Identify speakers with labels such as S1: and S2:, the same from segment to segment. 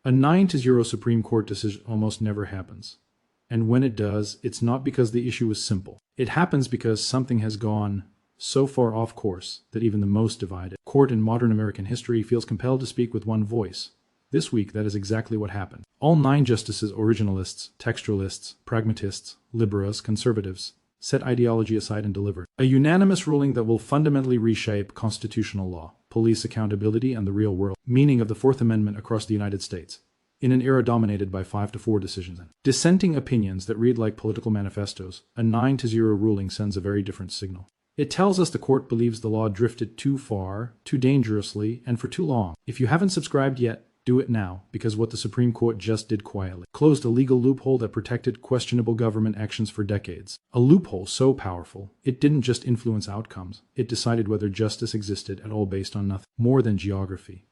S1: A 9-0 Supreme Court decision almost never happens. And when it does, it's not because the issue is simple. It happens because something has gone so far off course that even the most divided court in modern American history feels compelled to speak with one voice. This week, that is exactly what happened. All 9 justices, originalists, textualists, pragmatists, liberals, conservatives, set ideology aside and delivered a unanimous ruling that will fundamentally reshape constitutional law, police accountability, and the real world meaning of the Fourth Amendment across the United States, in an era dominated by 5-4 decisions and dissenting opinions that read like political manifestos. A 9-0 ruling sends a very different signal. It tells us the court believes the law drifted too far, too dangerously, and for too long. If you haven't subscribed yet, do it now, because what the Supreme Court just did quietly closed a legal loophole that protected questionable government actions for decades. A loophole so powerful, it didn't just influence outcomes, it decided whether justice existed at all based on nothing more than geography.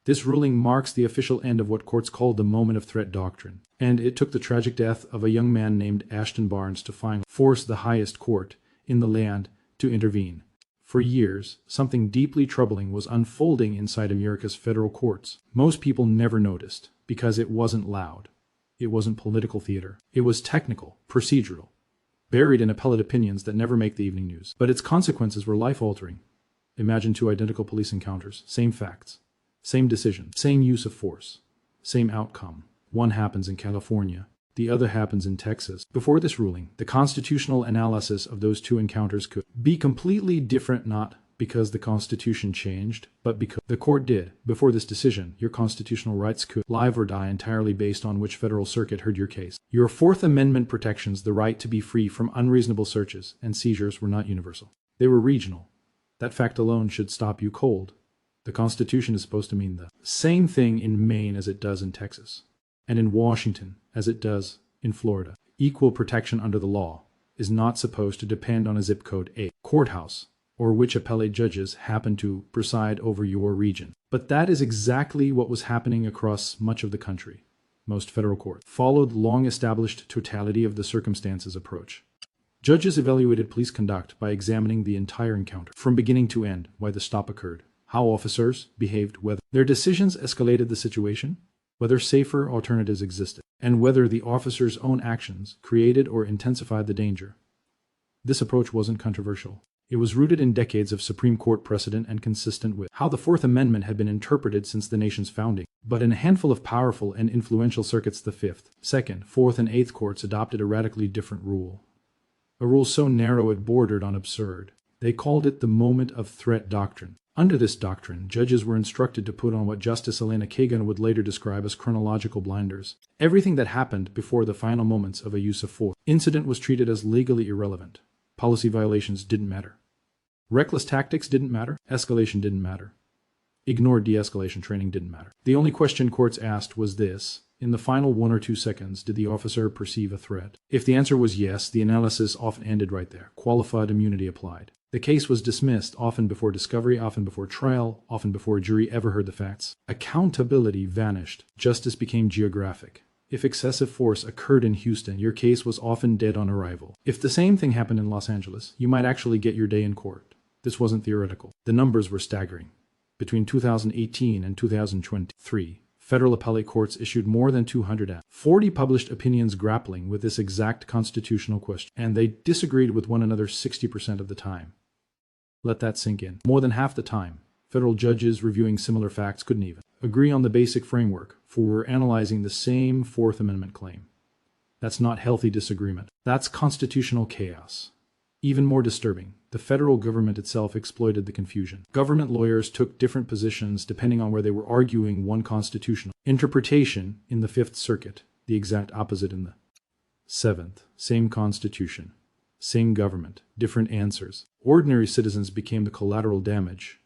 S1: This ruling marks the official end of what courts called the moment of threat doctrine, and it took the tragic death of a young man named Ashton Barnes to finally force the highest court in the land to intervene. For years, something deeply troubling was unfolding inside America's federal courts. Most people never noticed, because it wasn't loud. It wasn't political theater. It was technical, procedural, buried in appellate opinions that never make the evening news. But its consequences were life-altering. Imagine 2 identical police encounters, same facts, same decision, same use of force, same outcome. One happens in California, the other happens in Texas. Before this ruling, the constitutional analysis of those 2 encounters could be completely different, not because the Constitution changed, but because the court did. Before this decision, your constitutional rights could live or die entirely based on which federal circuit heard your case. Your Fourth Amendment protections, the right to be free from unreasonable searches and seizures, were not universal. They were regional. That fact alone should stop you cold. The Constitution is supposed to mean the same thing in Maine as it does in Texas, and in Washington as it does in Florida. Equal protection under the law is not supposed to depend on a zip code, a courthouse, or which appellate judges happen to preside over your region. But that is exactly what was happening across much of the country. Most federal courts followed long-established totality of the circumstances approach. Judges evaluated police conduct by examining the entire encounter, from beginning to end, why the stop occurred, how officers behaved, whether their decisions escalated the situation, whether safer alternatives existed, and whether the officer's own actions created or intensified the danger. This approach wasn't controversial. It was rooted in decades of Supreme Court precedent and consistent with how the Fourth Amendment had been interpreted since the nation's founding. But in a handful of powerful and influential circuits, the Fifth, Second, Fourth, and Eighth Courts adopted a radically different rule. A rule so narrow it bordered on absurd. They called it the moment of threat doctrine. Under this doctrine, judges were instructed to put on what Justice Elena Kagan would later describe as chronological blinders. Everything that happened before the final moments of a use of force incident was treated as legally irrelevant. Policy violations didn't matter. Reckless tactics didn't matter. Escalation didn't matter. Ignored de-escalation training didn't matter. The only question courts asked was this: in the final 1 or 2 seconds, did the officer perceive a threat? If the answer was yes, the analysis often ended right there. Qualified immunity applied. The case was dismissed, often before discovery, often before trial, often before a jury ever heard the facts. Accountability vanished. Justice became geographic. If excessive force occurred in Houston, your case was often dead on arrival. If the same thing happened in Los Angeles, you might actually get your day in court. This wasn't theoretical. The numbers were staggering. Between 2018 and 2023, federal appellate courts issued more than 240 published opinions grappling with this exact constitutional question, and they disagreed with one another 60% of the time. Let that sink in. More than half the time, federal judges reviewing similar facts couldn't even agree on the basic framework for analyzing the same Fourth Amendment claim. That's not healthy disagreement. That's constitutional chaos. Even more disturbing, the federal government itself exploited the confusion. Government lawyers took different positions depending on where they were arguing one constitutional interpretation in the Fifth Circuit, the exact opposite in the Seventh. Same constitution, same government, different answers. Ordinary citizens became the collateral damage.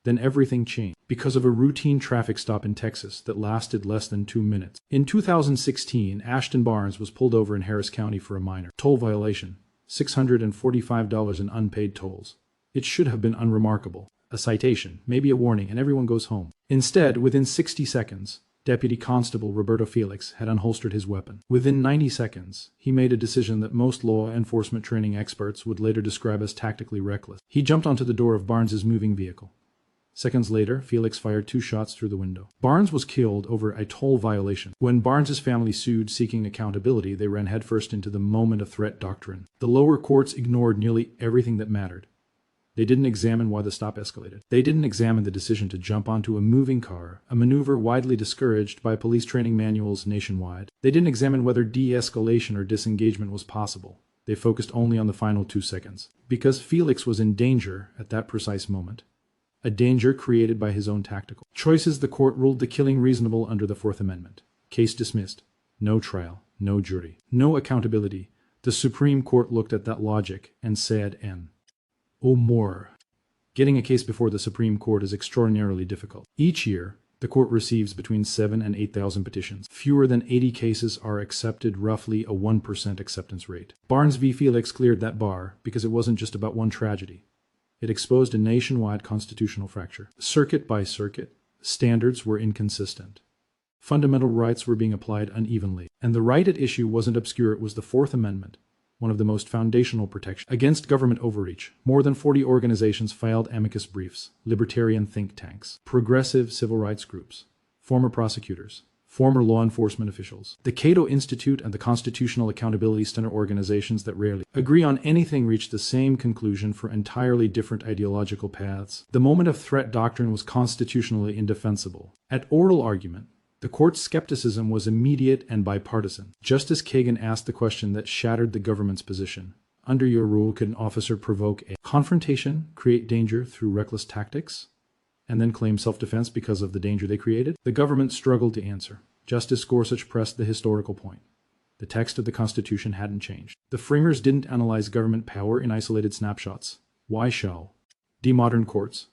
S1: Then everything changed because of a routine traffic stop in Texas that lasted less than 2 minutes. In 2016, Ashton Barnes was pulled over in Harris County for a minor toll violation. $645 in unpaid tolls. It should have been unremarkable. A citation, maybe a warning, and everyone goes home. Instead, within 60 seconds, Deputy Constable Roberto Felix had unholstered his weapon. Within 90 seconds, he made a decision that most law enforcement training experts would later describe as tactically reckless. He jumped onto the door of Barnes's moving vehicle. Seconds later, Felix fired 2 shots through the window. Barnes was killed over a toll violation. When Barnes's family sued seeking accountability, they ran headfirst into the moment of threat doctrine. The lower courts ignored nearly everything that mattered. They didn't examine why the stop escalated. They didn't examine the decision to jump onto a moving car, a maneuver widely discouraged by police training manuals nationwide. They didn't examine whether de-escalation or disengagement was possible. They focused only on the final 2 seconds. Because Felix was in danger at that precise moment. A danger created by his own tactical choices, the court ruled the killing reasonable under the Fourth Amendment. Case dismissed. No trial, no jury, no accountability. The Supreme Court looked at that logic and said, "Oh, more." Getting a case before the Supreme Court is extraordinarily difficult. Each year, the court receives between 7,000 and 8,000 petitions. Fewer than 80 cases are accepted, roughly a 1% acceptance rate. Barnes v. Felix cleared that bar because it wasn't just about one tragedy. It exposed a nationwide constitutional fracture. Circuit by circuit, standards were inconsistent. Fundamental rights were being applied unevenly. And the right at issue wasn't obscure, it was the Fourth Amendment, one of the most foundational protections against government overreach. More than 40 organizations filed amicus briefs, libertarian think tanks, progressive civil rights groups, former prosecutors, former law enforcement officials. The Cato Institute and the Constitutional Accountability Center, organizations that rarely agree on anything, reached the same conclusion for entirely different ideological paths. The moment of threat doctrine was constitutionally indefensible. At oral argument, the court's skepticism was immediate and bipartisan. Justice Kagan asked the question that shattered the government's position. Under your rule, could an officer provoke a confrontation, create danger through reckless tactics, and then claim self-defense because of the danger they created? The government struggled to answer. Justice Gorsuch pressed the historical point. The text of the Constitution hadn't changed. The framers didn't analyze government power in isolated snapshots. Why shall modern courts?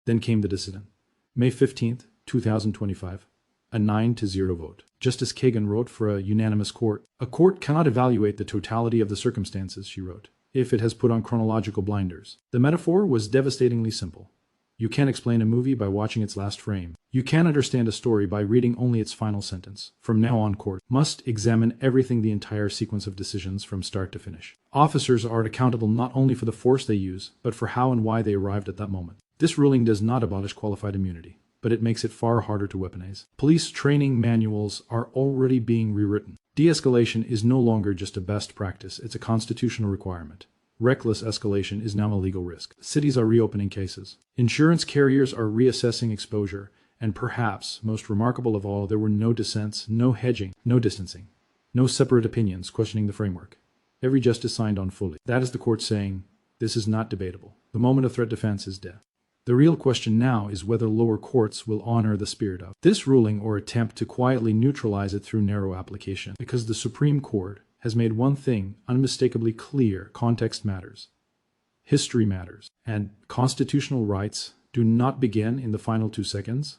S1: Then came the decision. May 15th, 2025. A 9-0 vote. Justice Kagan wrote for a unanimous court. A court cannot evaluate the totality of the circumstances, she wrote, if it has put on chronological blinders. The metaphor was devastatingly simple. You can't explain a movie by watching its last frame. You can't understand a story by reading only its final sentence. From now on, court must examine everything, the entire sequence of decisions from start to finish. Officers are accountable not only for the force they use, but for how and why they arrived at that moment. This ruling does not abolish qualified immunity, but it makes it far harder to weaponize. Police training manuals are already being rewritten. De-escalation is no longer just a best practice, it's a constitutional requirement. Reckless escalation is now a legal risk. Cities are reopening cases. Insurance carriers are reassessing exposure. And perhaps, most remarkable of all, there were no dissents, no hedging, no distancing, no separate opinions questioning the framework. Every justice signed on fully. That is the court saying, this is not debatable. The moment of threat defense is death. The real question now is whether lower courts will honor the spirit of this ruling or attempt to quietly neutralize it through narrow application. Because the Supreme Court has made one thing unmistakably clear: context matters, history matters, and constitutional rights do not begin in the final 2 seconds.